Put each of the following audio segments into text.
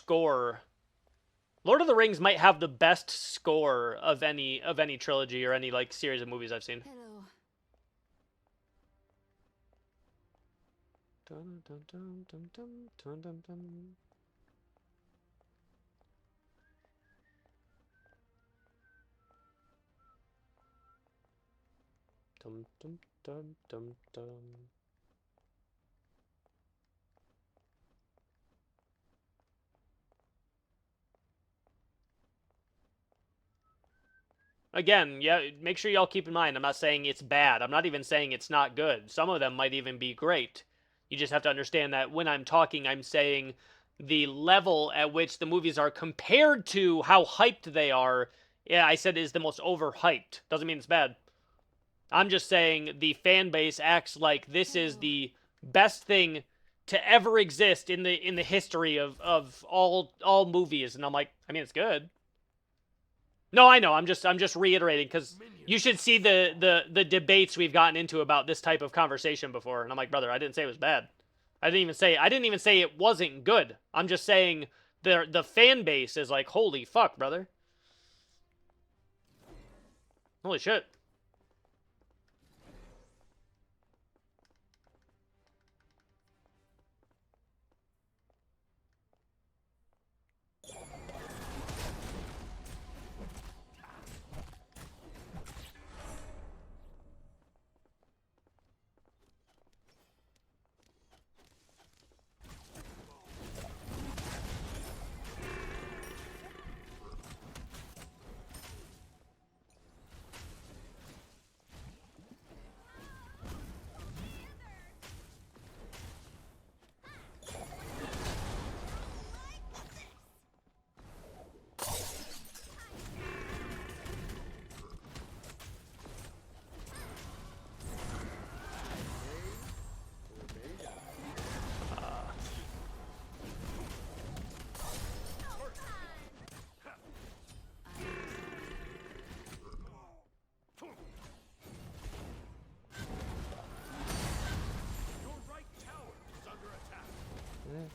score. Lord of the Rings might have the best score of any trilogy or any like series of movies I've seen. Hello. Dun, dun, dun, dun, dun, dun, dun, dun. Dum, dum, dum, dum, dum. Again, yeah, make sure y'all keep in mind, I'm not saying it's bad. I'm not even saying it's not good. Some of them might even be great. You just have to understand that when I'm talking, I'm saying the level at which the movies are compared to how hyped they are. Yeah, I said is the most overhyped. Doesn't mean it's bad. I'm just saying the fan base acts like this is the best thing to ever exist in the history of all movies, and I'm like, I mean, it's good. No, I know. I'm just reiterating because you should see the debates we've gotten into about this type of conversation before, and I'm like, brother, I didn't say it was bad. I didn't even say it wasn't good. I'm just saying the fan base is like, holy fuck, brother. Holy shit.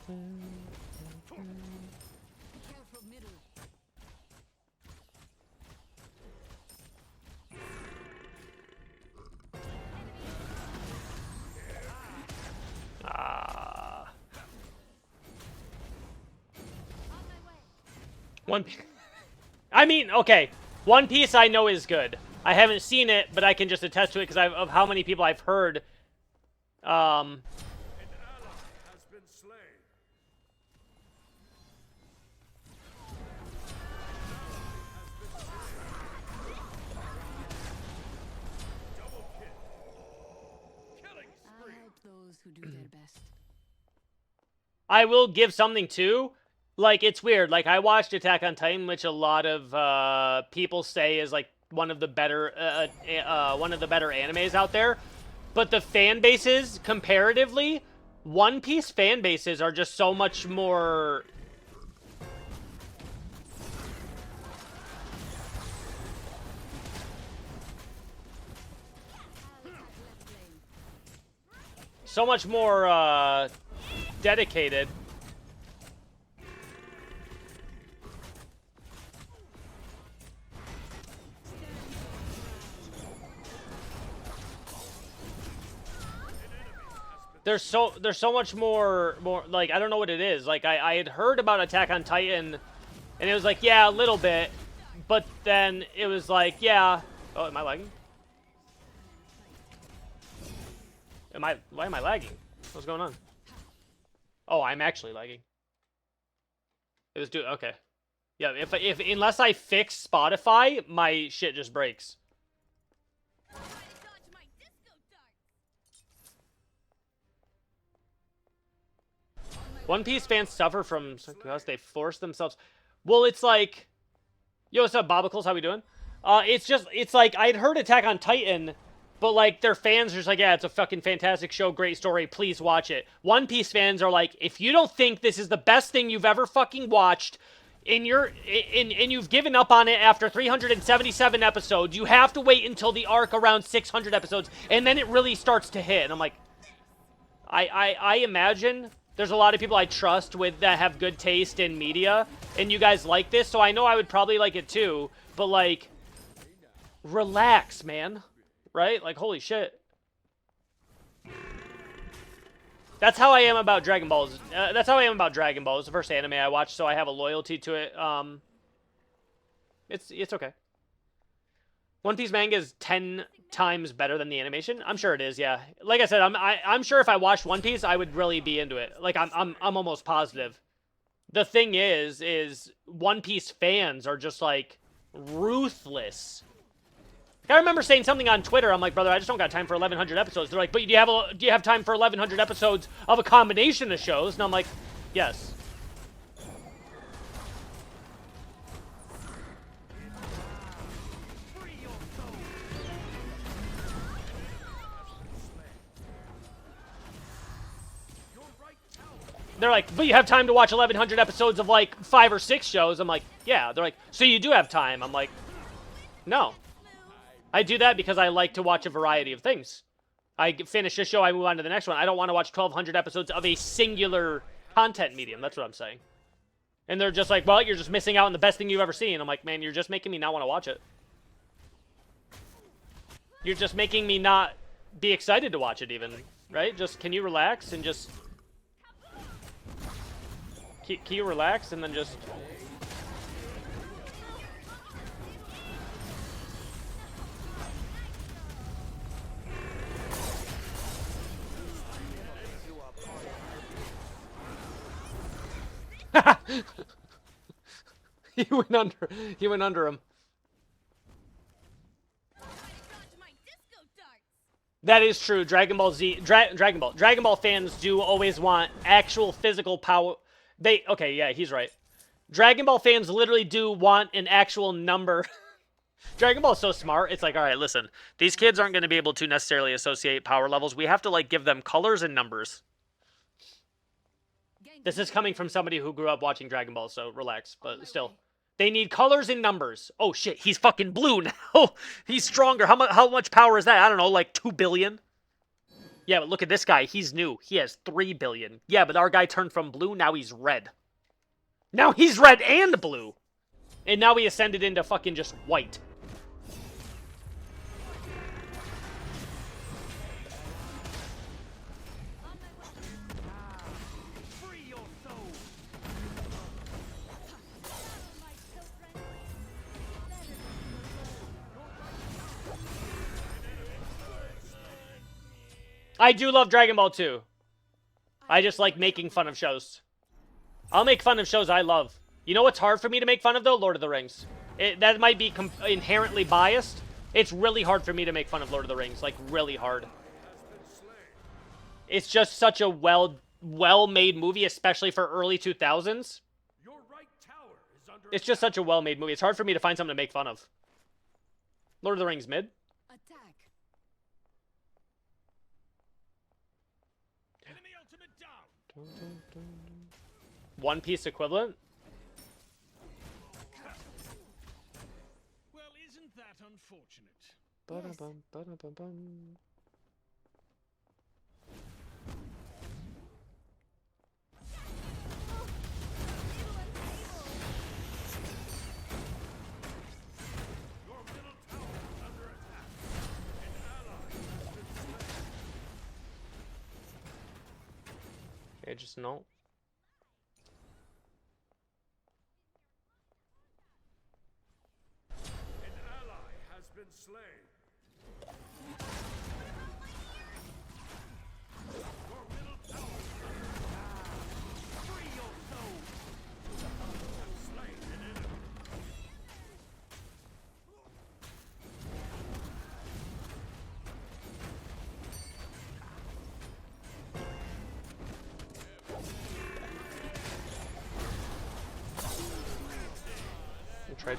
Careful middle. One Piece. I mean, okay. One Piece I know is good. I haven't seen it, but I can just attest to it because of how many people I've heard. An ally has been slain. Double kill. Killing I spree. help those who do their best. I will give something too. Like, it's weird. Like, I watched Attack on Titan, which a lot of people say is like one of the better animes out there. But the fan bases, comparatively, One Piece fan bases are just so much more. So much more dedicated. There's so much more like, I don't know what it is. Like, I had heard about Attack on Titan, and it was like, yeah, a little bit, but then it was like, yeah. Oh, am I lagging? Why am I lagging? What's going on? Oh, I'm actually lagging. It was okay. Yeah, if unless I fix Spotify, my shit just breaks. One Piece fans suffer from because they force themselves. Well, it's like, yo, what's up, Bobicles? How we doing? It's like I'd heard Attack on Titan, but like their fans are just like, yeah, it's a fucking fantastic show, great story, please watch it. One Piece fans are like, if you don't think this is the best thing you've ever fucking watched, and you've given up on it after 377 episodes, you have to wait until the arc around 600 episodes, and then it really starts to hit. And I'm like, I imagine There's a lot of people I trust with that have good taste in media, and you guys like this, so I know I would probably like it too, but like, relax, man. Right? Like, holy shit. That's how I am about Dragon Balls. That's how I am about Dragon Ball. It's the first anime I watched, so I have a loyalty to it. It's okay. One Piece manga is 10 times better than the animation. I'm sure it is. Yeah. Like I said, I'm sure if I watched One Piece, I would really be into it. Like I'm almost positive. The thing is One Piece fans are just like ruthless. I remember saying something on Twitter. I'm like, brother, I just don't got time for 1,100 episodes. They're like, but do you have time for 1,100 episodes of a combination of shows? And I'm like, yes. They're like, but you have time to watch 1,100 episodes of like 5 or 6 shows. I'm like, yeah. They're like, so you do have time. I'm like, no. I do that because I like to watch a variety of things. I finish a show, I move on to the next one. I don't want to watch 1,200 episodes of a singular content medium. That's what I'm saying. And they're just like, well, you're just missing out on the best thing you've ever seen. I'm like, man, you're just making me not want to watch it. You're just making me not be excited to watch it even, right? Just, can you relax and just... Can you relax and then just... He went under him. That is true. Dragon Ball Z, Dragon Ball fans do always want actual physical power. Okay, yeah, he's right. Dragon Ball fans literally do want an actual number. Dragon Ball is so smart. It's like, all right, listen, these kids aren't going to be able to necessarily associate power levels. We have to like give them colors and numbers. This is coming from somebody who grew up watching Dragon Ball, so relax, but still. They need colors and numbers. Oh shit, he's fucking blue now. He's stronger. How much power is that? I don't know, like 2 billion? Yeah, but look at this guy. He's new. He has 3 billion. Yeah, but our guy turned from blue, now he's red. Now he's red and blue. And now he ascended into fucking just white. I do love Dragon Ball 2. I just like making fun of shows. I'll make fun of shows I love. You know what's hard for me to make fun of, though? Lord of the Rings. That might be inherently biased. It's really hard for me to make fun of Lord of the Rings. Like, really hard. It's just such a well-made movie, especially for early 2000s. It's just such a well-made movie. It's hard for me to find something to make fun of. Lord of the Rings mid. One Piece equivalent? Well, isn't that unfortunate? Ba-da-bum, ba-da-bum-bum. Your middle tower is under attack. An ally has been slain. Okay, just no. An ally has been slain. Your middle tower is under attack. Free your soul. You have slain an enemy. I tried.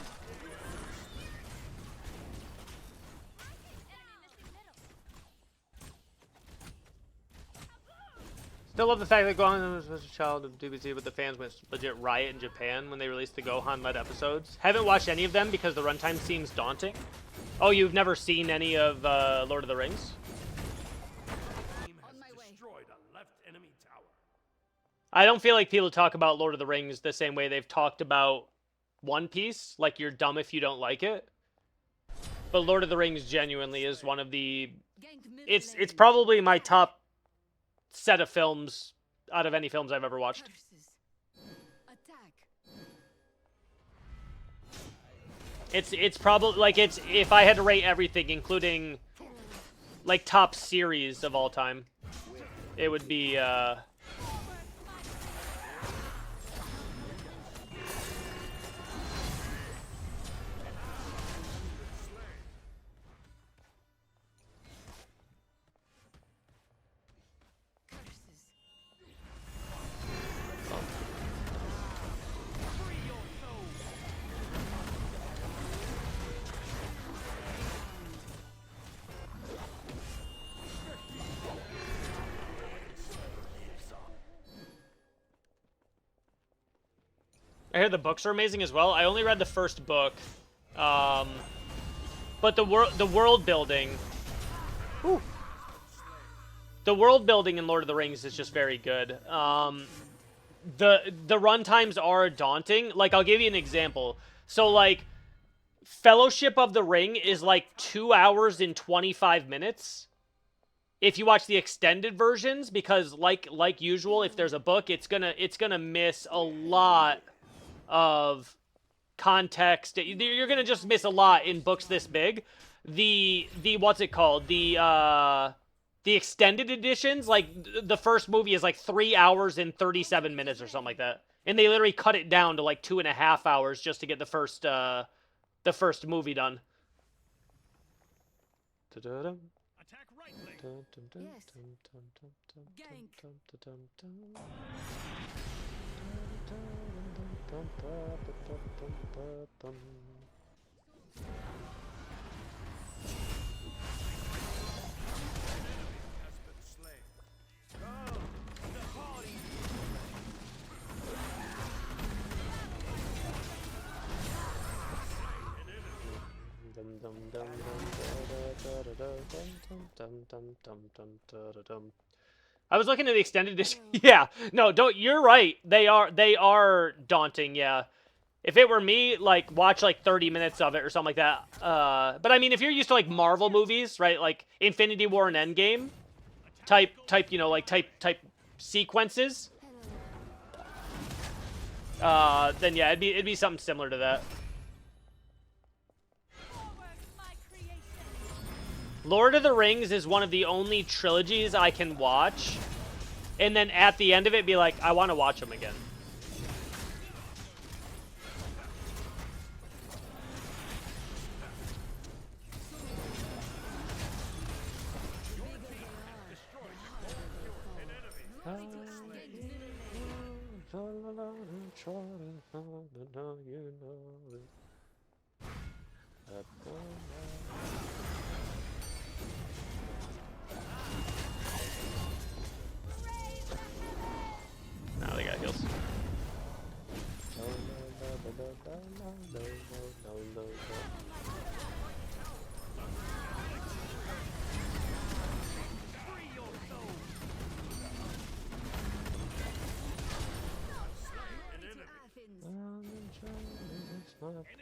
Still love the fact that Gohan was a child of DBZ, but the fans went legit riot in Japan when they released the Gohan-led episodes. Haven't watched any of them because the runtime seems daunting. Oh, you've never seen any of Lord of the Rings? Team has destroyed a left enemy tower. I don't feel like people talk about Lord of the Rings the same way they've talked about One Piece. Like, you're dumb if you don't like it. But Lord of the Rings genuinely is one of the... It's probably my top set of films out of any films I've ever watched. It's probably like it's if I had to rate everything, including like top series of all time, it would be I hear the books are amazing as well. I only read the first book, but the world building, whew, the world building in Lord of the Rings is just very good. The run times are daunting. Like, I'll give you an example. So like, Fellowship of the Ring is like 2 hours and 25 minutes. If you watch the extended versions, because like usual, if there's a book, it's gonna miss a lot of context. You're gonna just miss a lot in books this big. The what's it called? The extended editions, like the first movie is like 3 hours and 37 minutes or something like that, and they literally cut it down to like 2.5 hours just to get the first movie done. Attack right leg. Yes. Gank. Has been slain. Come, the party. I was looking at the extended edition. Yeah, no, don't. You're right. They are daunting. Yeah, if it were me, like watch like 30 minutes of it or something like that. But I mean, if you're used to like Marvel movies, right, like Infinity War and Endgame, type, you know, like type sequences. Then yeah, it'd be something similar to that. Lord of the Rings is one of the only trilogies I can watch, and then at the end of it be like, I want to watch them again. Now they got heals.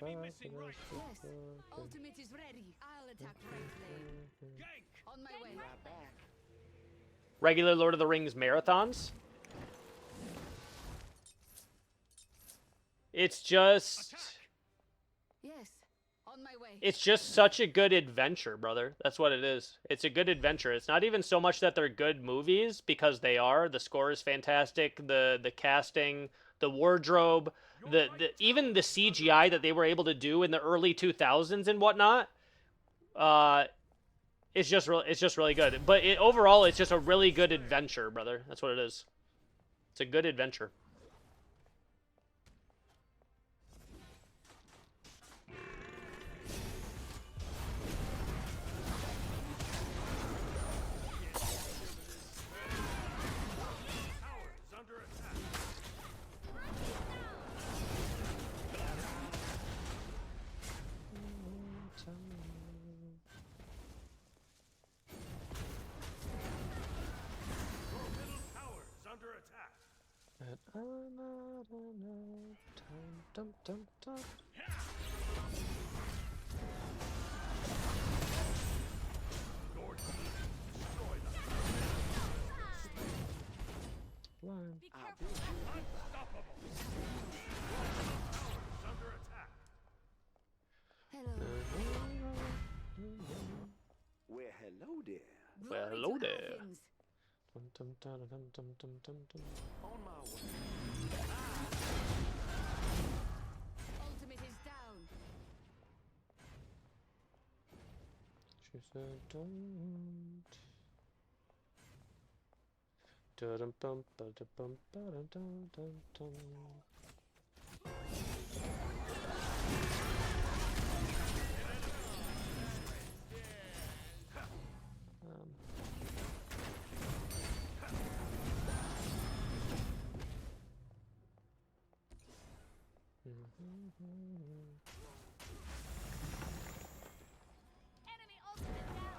Enemy missing right. Yes. Ultimate is ready. I'll attack right lane. Gank. On my way. Regular Lord of the Rings marathons. It's just... Yes. On my way. It's just such a good adventure, brother. That's what it is. It's a good adventure. It's not even so much that they're good movies, because they are. The score is fantastic. The casting, the wardrobe, the even the CGI that they were able to do in the early 2000s and whatnot. It's just really good. But overall, it's just a really good adventure, brother. That's what it is. It's a good adventure. Tower is under attack. Your middle tower is under attack. Your team destroy the Be careful. unstoppable. Towers under attack. Hello. Well, hello there. Well, Glory hello to there. Athens. On my way. Ultimate is down. She said, don't. Da-dum-bum, ba-da-bum, ba-da-dum-dum-dum. Enemy ultimate down.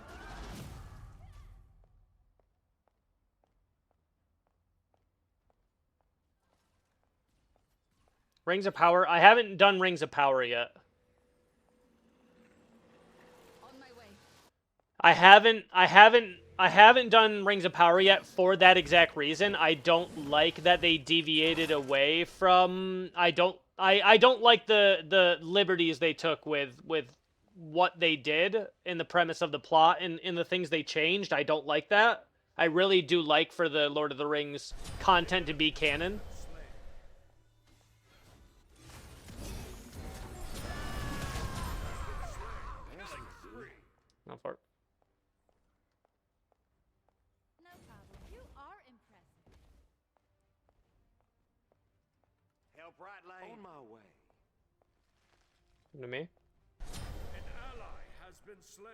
Rings of Power. I haven't done Rings of Power yet. On my way. I haven't done Rings of Power yet for that exact reason. I don't like that they deviated away from. I don't like the liberties they took with what they did in the premise of the plot and in the things they changed. I don't like that. I really do like for the Lord of the Rings content to be canon. Killing spree. Not for it. No problem. You are impressive. Help right lane. On my way. Come to me. An ally has been slain.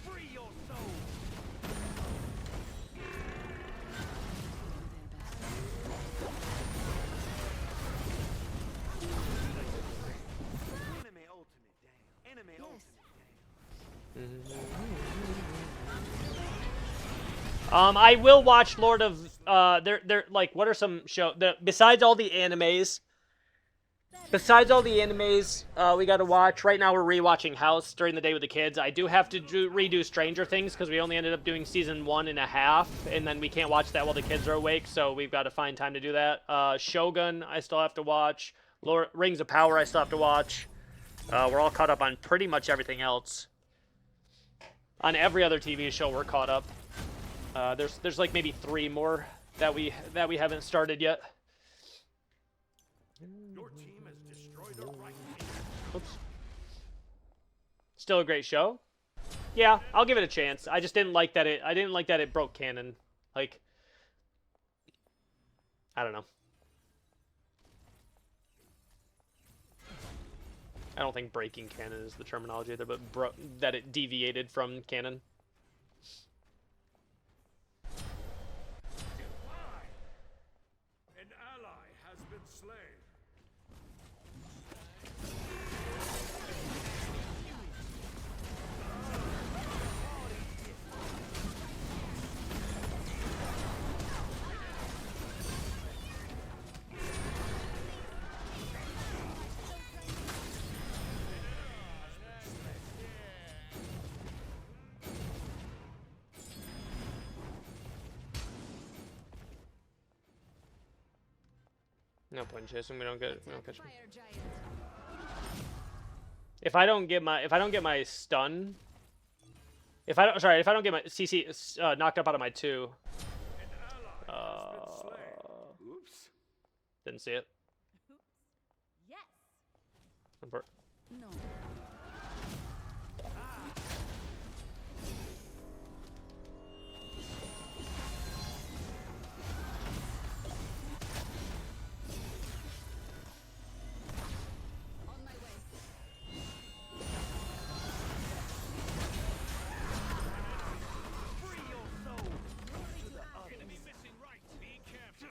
Free your soul. Enemy ultimate down. Enemy ultimate down. I will watch Lord of they're like what are some besides all the animes we got to watch. Right now we're rewatching House during the day with the kids. I do have to redo Stranger Things because we only ended up doing season 1.5 and then we can't watch that while the kids are awake, so we've got to find time to do that. Shogun I still have to watch. Rings of Power I still have to watch. We're all caught up on pretty much everything else. On every other TV show we're caught up. There's like maybe 3 more that we haven't started yet. Your team has destroyed a right. Oops. Still a great show. Yeah, I'll give it a chance. I just didn't like that it broke canon. Like, I don't know. I don't think breaking canon is the terminology either, but that it deviated from canon. Defy. An ally has been slain. No point chasing. We don't catch him. Fire giant. If I don't get my stun, if I don't get my CC knocked up out of my 2, An ally has been slain. Oops. didn't see it. Yes. No. On my way. Free your soul. Enemy missing right. Be careful.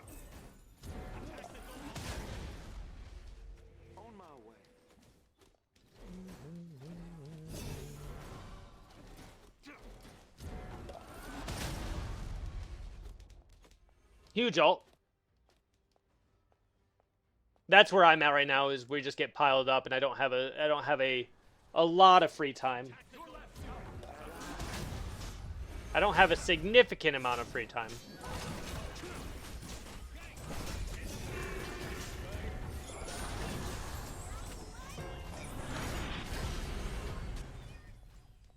Huge ult. That's where I'm at right now. Is we just get piled up, and I don't have a lot of free time. I don't have a significant amount of free time.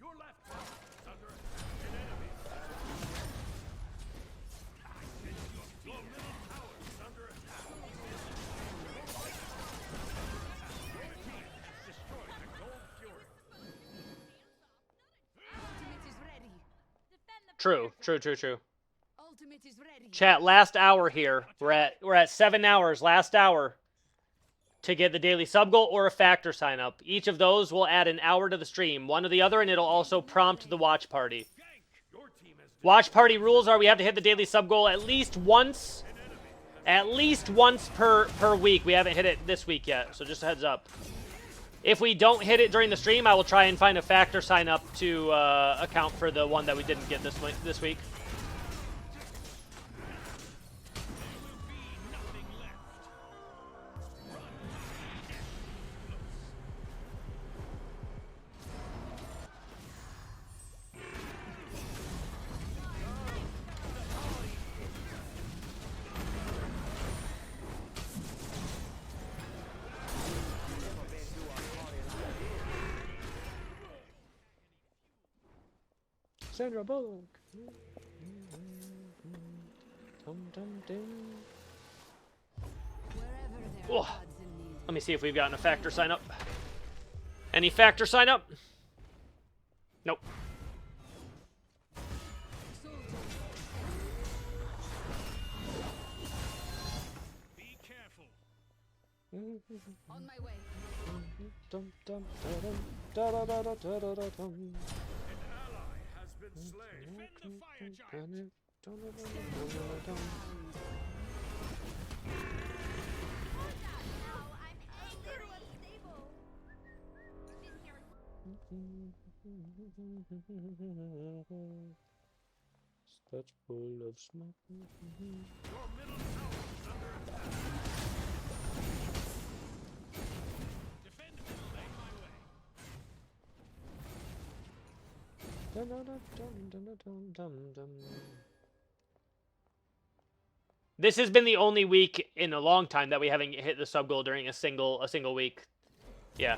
Your left tower is under attack. An enemy. Your middle tower is under attack. Your team has destroyed the Gold Fury. Ultimate is ready. True. Ultimate is ready. Chat, last hour here. We're at 7 hours, last hour, to get the daily sub goal or a factor sign up. Each of those will add an hour to the stream, one or the other, and it'll also prompt the watch party. Your team has Watch party rules are we have to hit the daily sub goal at least once per week. We haven't hit it this week yet, so just a heads up. If we don't hit it during the stream, I will try and find a factor sign up to account for the one that we didn't get this week. nothing left. Sandra Bullock. Wherever there Oh. are gods in need. Let me see if we've gotten a factor sign up. Any factor sign up? Nope. Be careful. On my way. An ally has been slain. Defend the fire giant. That's full of smoke. Your middle tower is under attack. Defend middle lane my way. This has been the only week in a long time that we haven't hit the sub goal during a single week. Yeah.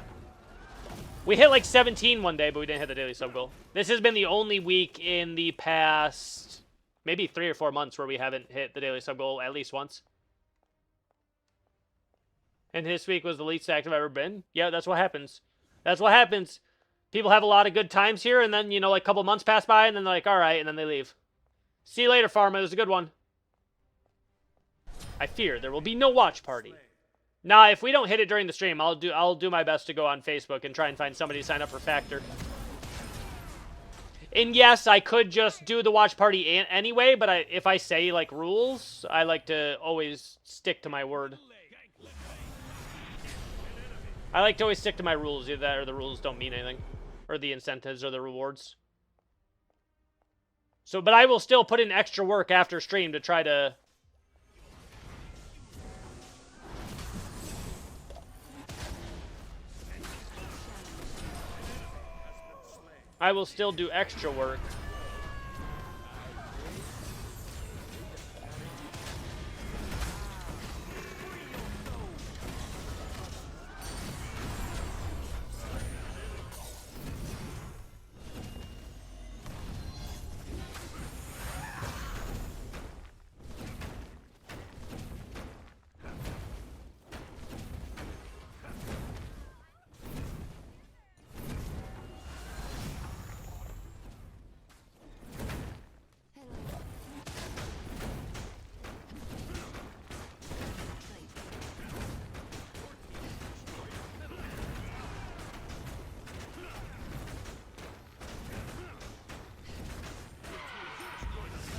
We hit like 17 one day, but we didn't hit the daily sub goal. This has been the only week in the past maybe 3 or 4 months where we haven't hit the daily sub goal at least once. And this week was the least active I've ever been. Yeah, that's what happens. That's what happens. People have a lot of good times here, and then, you know, like a couple months pass by, and then they're like, all right, and then they leave. See you later, Pharma. It was a good one. I fear there will be no watch party. Nah, if we don't hit it during the stream, I'll do my best to go on Facebook and try and find somebody to sign up for Factor. And yes, I could just do the watch party anyway, but if I say, like, rules, I like to always stick to my word. I like to always stick to my rules, either that or the rules don't mean anything. Or the incentives or the rewards. So, but I will still put in extra work after stream to try to... I will still do extra work.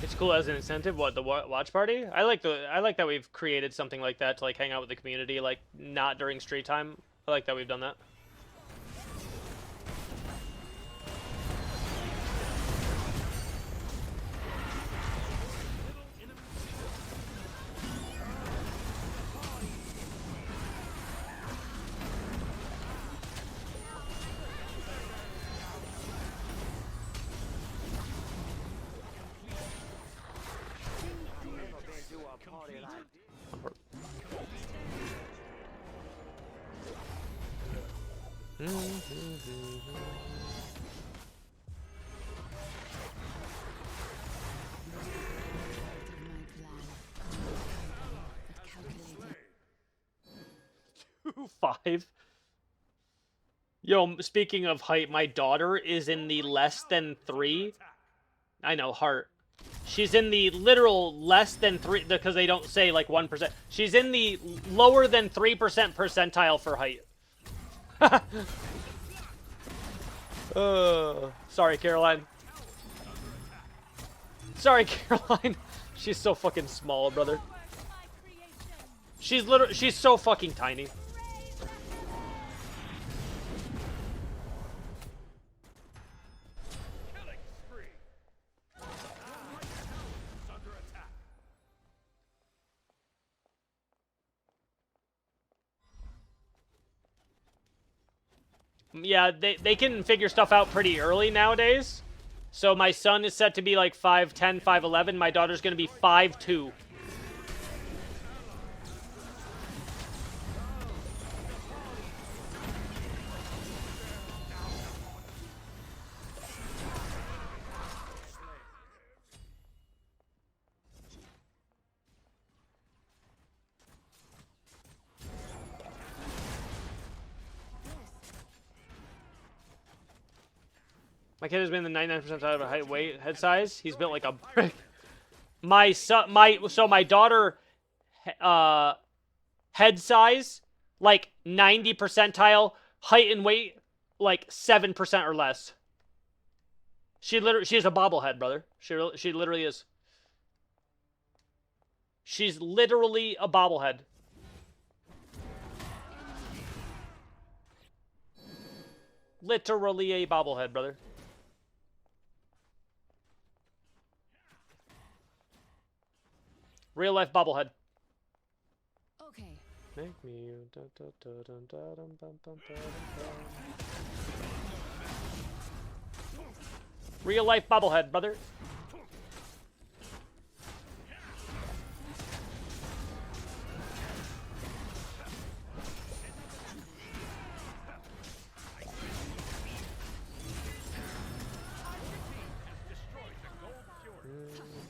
It's cool as an incentive. What, the watch party? I like that we've created something like that to like hang out with the community, like not during street time. I like that we've done that. Five. Yo, speaking of height, my daughter is in the less than 3. I know, heart. She's in the literal less than 3, because they don't say like 1%. She's in the lower than 3% percentile for height. Sorry, Caroline. Sorry, Caroline. She's so fucking small, brother. She's so fucking tiny. Yeah, they can figure stuff out pretty early nowadays. So my son is set to be like 5'10", 5'11". My daughter's going to be 5'2". My kid has been the 99% out of height, weight, head size. He's built like a brick. So my daughter, head size, like 90 percentile, height and weight, like 7% or less. She is a bobblehead, brother. She literally is. She's literally a bobblehead. Literally a bobblehead, brother. Real life bobblehead. Okay. Make me. Real life bobblehead, brother.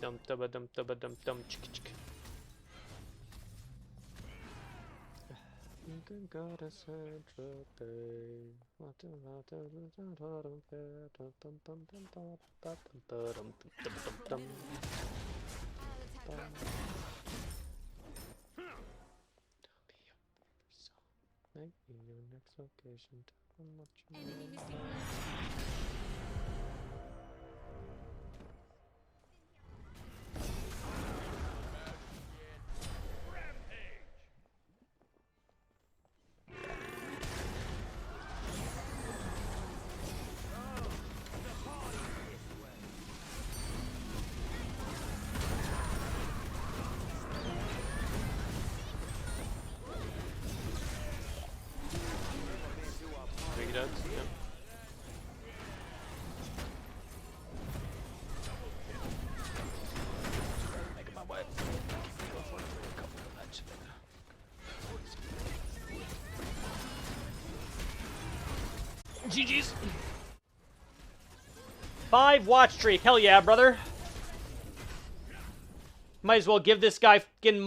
Dum dum dum dum dum dum chick chick. Make me your next location. Tell them what you Enemy need. missing. Think he does? Yep. Making my way. Go for it for a couple of matches. GG's. 5 watch streak. Hell yeah, brother. Might as well give this guy fucking